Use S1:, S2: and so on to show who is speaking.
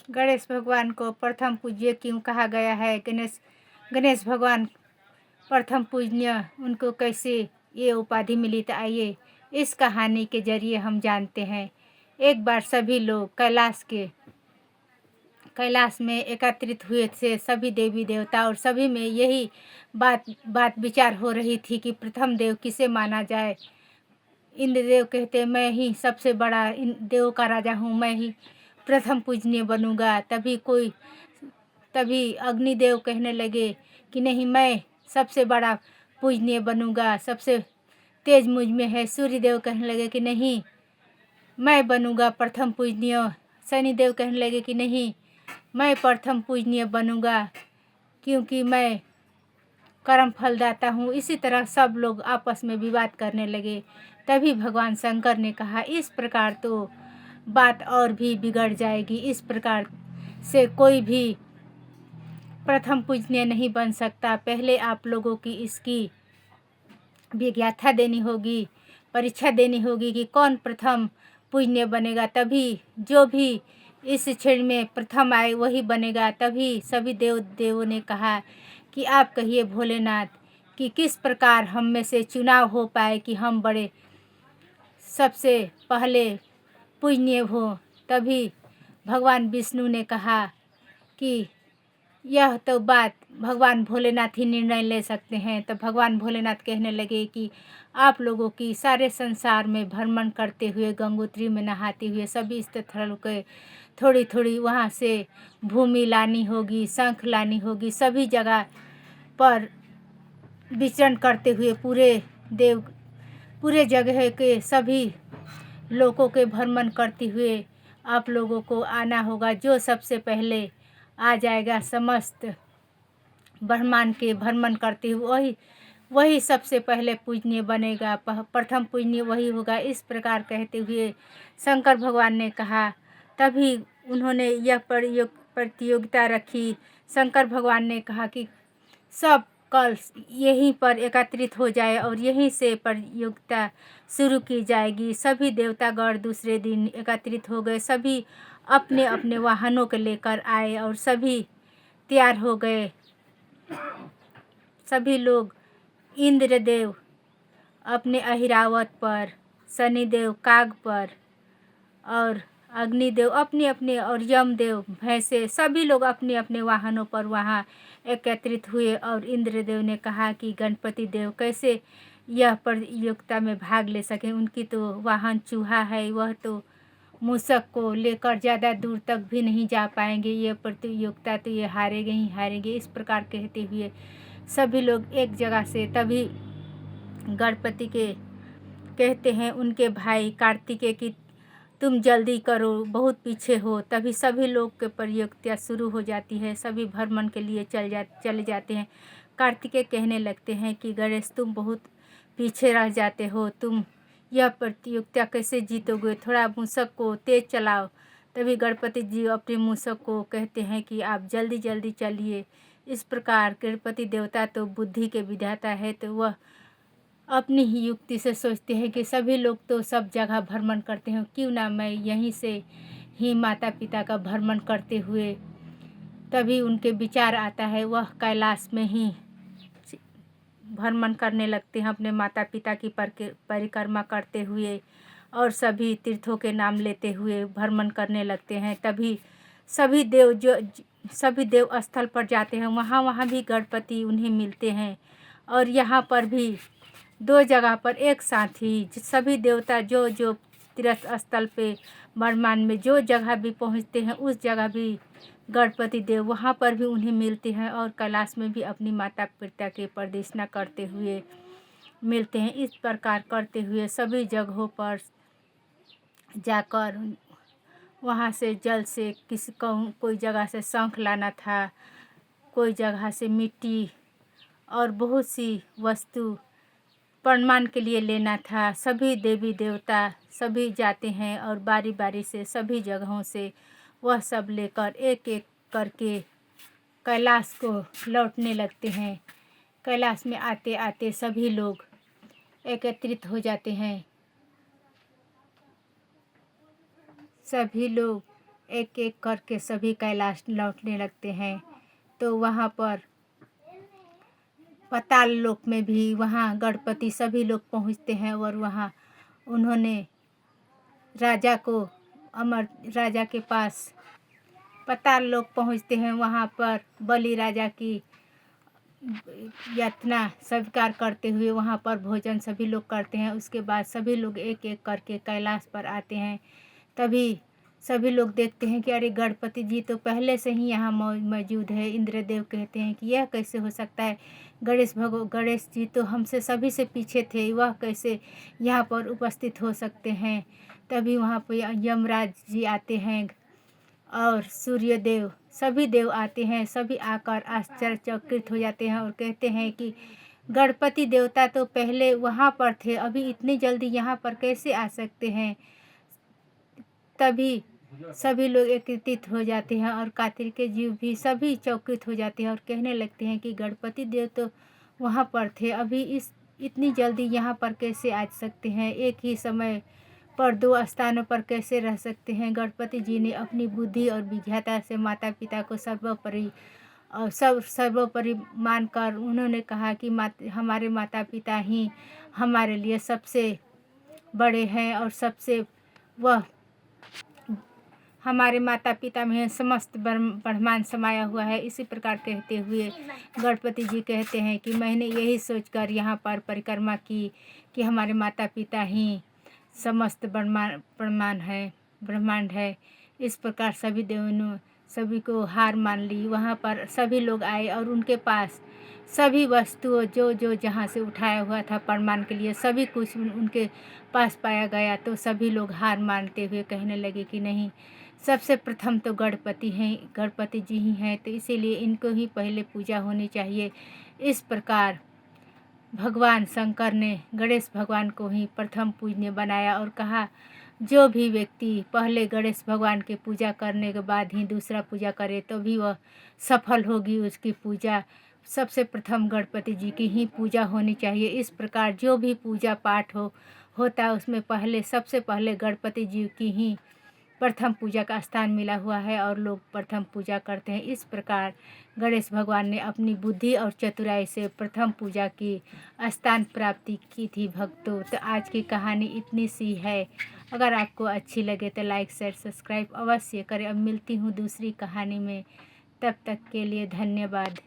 S1: गणेश भगवान को प्रथम पूज्य क्यों कहा गया है? गणेश भगवान प्रथम पूजनीय, उनको कैसे ये उपाधि मिली? तो आइए इस कहानी के जरिए हम जानते हैं। एक बार सभी लोग कैलाश में एकत्रित हुए थे, सभी देवी देवता, और सभी में यही बात विचार हो रही थी कि प्रथम देव किसे माना जाए। इंद्रदेव कहते मैं ही सबसे बड़ा देव का राजा हूँ, मैं ही प्रथम पूजनीय बनूंगा। तभी अग्निदेव कहने लगे कि नहीं, मैं सबसे बड़ा पूजनीय बनूंगा, सबसे तेज मुझ में है। सूर्यदेव कहने लगे कि नहीं, मैं बनूंगा प्रथम पूजनीय। शनिदेव कहने लगे कि नहीं, मैं प्रथम पूजनीय बनूंगा क्योंकि मैं कर्म फलदाता हूँ। इसी तरह सब लोग आपस में विवाद करने लगे। तभी भगवान शंकर ने कहा, इस प्रकार तो बात और भी बिगड़ जाएगी, इस प्रकार से कोई भी प्रथम पूजनीय नहीं बन सकता। पहले आप लोगों की इसकी विज्ञाथा देनी होगी, परीक्षा देनी होगी कि कौन प्रथम पूजनीय बनेगा। तभी जो भी इस श्रेणी में प्रथम आए वही बनेगा। तभी सभी देवों ने कहा कि आप कहिए भोलेनाथ कि किस प्रकार हम में से चुनाव हो पाए कि हम बड़े सबसे पहले पूजनीय हो। तभी भगवान विष्णु ने कहा कि यह तो बात भगवान भोलेनाथ ही निर्णय ले सकते हैं। तो भगवान भोलेनाथ कहने लगे कि आप लोगों की सारे संसार में भ्रमण करते हुए, गंगोत्री में नहाते हुए, सभी स्थलों के थोड़ी थोड़ी वहाँ से भूमि लानी होगी, शंख लानी होगी, सभी जगह पर विचरण करते हुए पूरे जगह के सभी लोगों के भ्रमण करते हुए आप लोगों को आना होगा। जो सबसे पहले आ जाएगा समस्त ब्रह्मांड के भ्रमण करते हुए, वही सबसे पहले पूजनीय बनेगा, प्रथम पूजनीय वही होगा। इस प्रकार कहते हुए शंकर भगवान ने कहा। तभी उन्होंने यह प्रतियोगिता रखी। शंकर भगवान ने कहा कि सब कल यहीं पर एकत्रित हो जाए और यहीं से प्रतियोगिता शुरू की जाएगी। सभी देवतागण दूसरे दिन एकत्रित हो गए, सभी अपने अपने वाहनों को लेकर आए और सभी तैयार हो गए। सभी लोग, इंद्रदेव अपने अहिरावत पर, शनिदेव काग पर, और अग्निदेव अपने अपने, और यमदेव भैंसे, सभी लोग अपने अपने वाहनों पर वहाँ एकत्रित हुए। और इंद्रदेव ने कहा कि गणपति देव कैसे यह प्रतियोगिता में भाग ले सकें, उनकी तो वाहन चूहा है, वह तो मूषक को लेकर ज़्यादा दूर तक भी नहीं जा पाएंगे, ये प्रतियोगिता तो ये हारेंगे ही हारेंगे। इस प्रकार कहते हुए सभी लोग एक जगह से, तभी गणपति के कहते हैं उनके भाई कार्तिकेय कि तुम जल्दी करो, बहुत पीछे हो। तभी सभी लोग के प्रतियोगिता शुरू हो जाती है, सभी भ्रमण के लिए चले जाते हैं। कार्तिकेय कहने लगते हैं कि गणेश तुम बहुत पीछे रह जाते हो, तुम यह प्रतियोगिता कैसे जीतोगे, थोड़ा मूषक को तेज चलाओ। तभी गणपति जी अपने मूषक को कहते हैं कि आप जल्दी जल्दी चलिए। इस प्रकार गणपति देवता तो बुद्धि के विधाता है, तो वह अपनी ही युक्ति से सोचते हैं कि सभी लोग तो सब जगह भ्रमण करते हैं, क्यों ना मैं यहीं से ही माता पिता का भ्रमण करते हुए। तभी उनके विचार आता है, वह कैलाश में ही भ्रमण करने लगते हैं, अपने माता पिता की परिक्रमा करते हुए और सभी तीर्थों के नाम लेते हुए भ्रमण करने लगते हैं। तभी सभी देव स्थल पर जाते हैं, वहाँ भी गणपति उन्हें मिलते हैं। और यहाँ पर भी दो जगह पर एक साथ ही सभी देवता जो तीर्थ स्थल पे ब्रह्मांड में जो जगह भी पहुँचते हैं, उस जगह भी गणपति देव वहाँ पर भी उन्हें मिलते हैं और कैलाश में भी अपनी माता पिता के प्रदक्षिणा करते हुए मिलते हैं। इस प्रकार करते हुए सभी जगहों पर जाकर वहाँ से जल से कोई जगह से शंख लाना था, कोई जगह से मिट्टी और बहुत सी वस्तु प्रमाण के लिए लेना था। सभी देवी देवता सभी जाते हैं और बारी बारी से सभी जगहों से वह सब लेकर एक एक करके कैलाश को लौटने लगते हैं। कैलाश में आते आते सभी लोग एकत्रित हो जाते हैं। सभी लोग एक एक करके सभी कैलाश लौटने लगते हैं। तो वहाँ पर पाताल लोक में भी वहाँ गणपति सभी लोग पहुँचते हैं और वहाँ उन्होंने राजा को अमर राजा के पास पाताल लोक पहुँचते हैं। वहाँ पर बलि राजा की यातना स्वीकार करते हुए वहाँ पर भोजन सभी लोग करते हैं। उसके बाद सभी लोग एक एक करके कैलाश पर आते हैं। तभी सभी लोग देखते हैं कि अरे गणपति जी तो पहले से ही यहाँ मौजूद है। इंद्रदेव कहते हैं कि यह कैसे हो सकता है, गणेश जी तो हमसे सभी से पीछे थे, वह कैसे यहाँ पर उपस्थित हो सकते हैं। तभी वहाँ पर यमराज जी आते हैं और सूर्यदेव सभी देव आते हैं। सभी आकर आश्चर्यचकित हो जाते हैं और कहते हैं कि गणपति देवता तो पहले वहाँ पर थे, अभी इतनी जल्दी यहाँ पर कैसे आ सकते हैं। तभी सभी लोग एकत्रित हो जाते हैं और कार्तिकेय जी भी सभी चौकित हो जाते हैं और कहने लगते हैं कि गणपति देव तो वहाँ पर थे, अभी इतनी जल्दी यहाँ पर कैसे आ सकते हैं, एक ही समय पर दो स्थानों पर कैसे रह सकते हैं। गणपति जी ने अपनी बुद्धि और विज्ञता से माता पिता को सर्वोपरि मानकर उन्होंने कहा कि हमारे माता पिता ही हमारे लिए सबसे बड़े हैं और सबसे वह हमारे माता पिता में समस्त ब्रह्मांड समाया हुआ है। इसी प्रकार कहते हुए गणपति जी कहते हैं कि मैंने यही सोचकर यहाँ पर परिक्रमा की कि हमारे माता पिता ही समस्त ब्रह्मांड है। इस प्रकार सभी देवों ने सभी को हार मान ली। वहाँ पर सभी लोग आए और उनके पास सभी वस्तुओं जो जहाँ से उठाया हुआ था प्रमाण के लिए सभी कुछ उनके पास पाया गया। तो सभी लोग हार मानते हुए कहने लगे कि नहीं, सबसे प्रथम तो गणपति जी ही हैं, तो इसीलिए इनको ही पहले पूजा होनी चाहिए। इस प्रकार भगवान शंकर ने गणेश भगवान को ही प्रथम पूजनीय बनाया और कहा जो भी व्यक्ति पहले गणेश भगवान की पूजा करने के बाद ही दूसरा पूजा करे तो भी वह सफल होगी उसकी पूजा। सबसे प्रथम गणपति जी की ही पूजा होनी चाहिए। इस प्रकार जो भी पूजा पाठ होता है उसमें सबसे पहले गणपति जी की ही प्रथम पूजा का स्थान मिला हुआ है और लोग प्रथम पूजा करते हैं। इस प्रकार गणेश भगवान ने अपनी बुद्धि और चतुराई से प्रथम पूजा की स्थान प्राप्ति की थी भक्तों। तो आज की कहानी इतनी सी है। अगर आपको अच्छी लगे तो लाइक शेयर सब्सक्राइब अवश्य करें। अब मिलती हूँ दूसरी कहानी में, तब तक के लिए धन्यवाद।